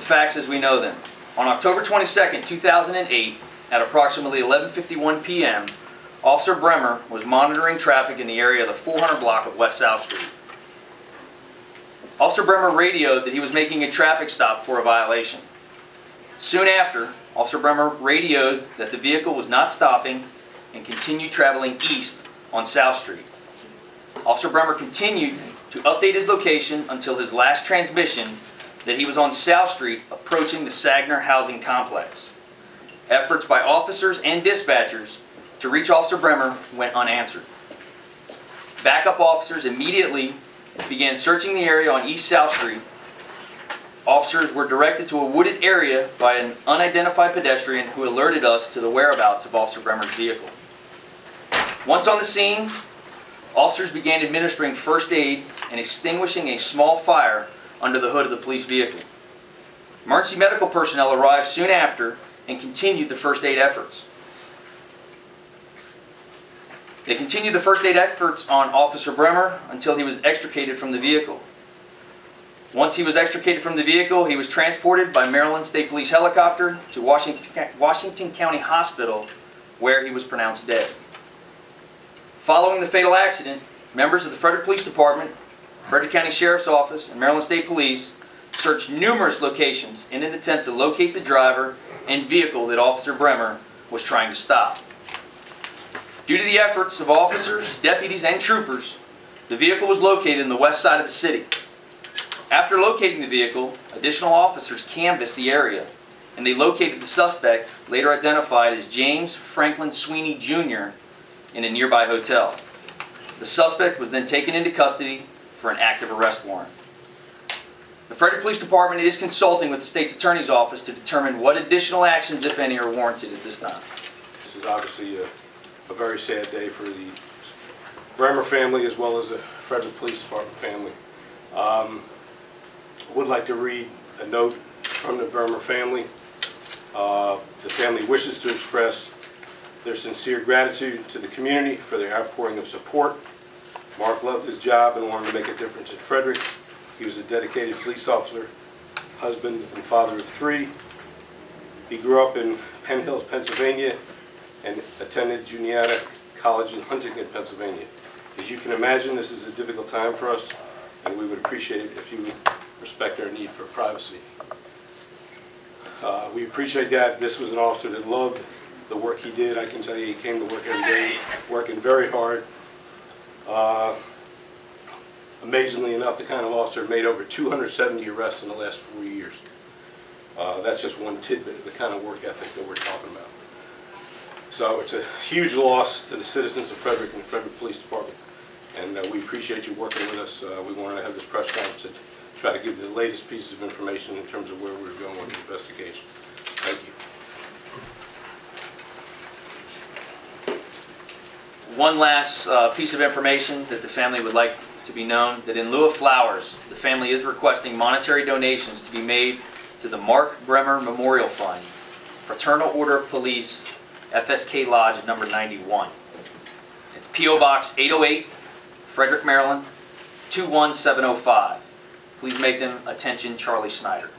facts as we know them. On October 22nd, 2008, at approximately 11:51 p.m., Officer Bremer was monitoring traffic in the area of the 400 block of West South Street. Officer Bremer radioed that he was making a traffic stop for a violation. Soon after, Officer Bremer radioed that the vehicle was not stopping and continued traveling east on South Street. Officer Bremer continued to update his location until his last transmission that he was on South Street approaching the Sagner housing complex. Efforts by officers and dispatchers to reach Officer Bremer went unanswered. Backup officers immediately began searching the area on East South Street. Officers were directed to a wooded area by an unidentified pedestrian who alerted us to the whereabouts of Officer Bremer's vehicle. Once on the scene, officers began administering first aid and extinguishing a small fire under the hood of the police vehicle. Emergency medical personnel arrived soon after and continued the first aid efforts. They continued the first aid efforts on Officer Bremer until he was extricated from the vehicle. Once he was extricated from the vehicle, he was transported by Maryland State Police helicopter to Washington County Hospital, where he was pronounced dead. Following the fatal accident, members of the Frederick Police Department, Frederick County Sheriff's Office, and Maryland State Police searched numerous locations in an attempt to locate the driver and vehicle that Officer Bremer was trying to stop. Due to the efforts of officers, deputies, and troopers, the vehicle was located in the west side of the city. After locating the vehicle, additional officers canvassed the area, and they located the suspect, later identified as James Franklin Sweeney Jr., in a nearby hotel. The suspect was then taken into custody for an active arrest warrant. The Frederick Police Department is consulting with the State's Attorney's Office to determine what additional actions, if any, are warranted at this time. This is obviously a very sad day for the Bremer family as well as the Frederick Police Department family. I would like to read a note from the Bremer family. The family wishes to express their sincere gratitude to the community for their outpouring of support. Mark loved his job and wanted to make a difference in Frederick. He was a dedicated police officer, husband and father of 3. He grew up in Penn Hills, Pennsylvania, and attended Juniata College in Huntington, Pennsylvania. As you can imagine, this is a difficult time for us, and we would appreciate it if you would respect our need for privacy. We appreciate that. This was an officer that loved the work he did. I can tell you he came to work every day, working very hard. Amazingly enough, the kind of officer made over 270 arrests in the last 4 years. That's just one tidbit of the kind of work ethic that we're talking about. So it's a huge loss to the citizens of Frederick and the Frederick Police Department, and we appreciate you working with us. We wanted to have this press conference to try to give you the latest pieces of information in terms of where we're going with the investigation. Thank you. One last piece of information that the family would like to be known, that in lieu of flowers, the family is requesting monetary donations to be made to the Mark Bremer Memorial Fund, Fraternal Order of Police, FSK Lodge number 91. It's P.O. Box 808, Frederick, Maryland, 21705. Please make them attention Charlie Snyder.